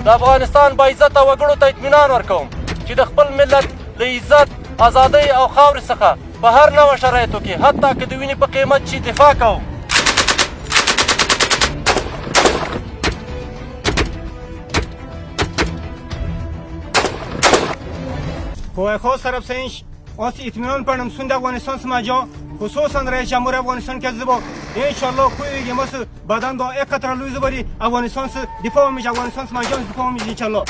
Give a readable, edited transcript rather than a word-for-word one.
د افغانستان با عزته وګړو ته اطمینان ورکوم چې د خپل ملت له عزت ازادۍ او خاورې څخه په هر نوع شرایطو کې حتی که د وینې په قیمت چې دفاع کوم. قوای خود سربسنش آسی اطمینان پرنم سند افغانستان سماجا خصوصا رئیس جمهور افغانستان که زبا انشالله کوی مس بدن با یک قطره لوی زبری افغانستان دفاع میشه افغانستان سماجا دفاع میشه انشالله.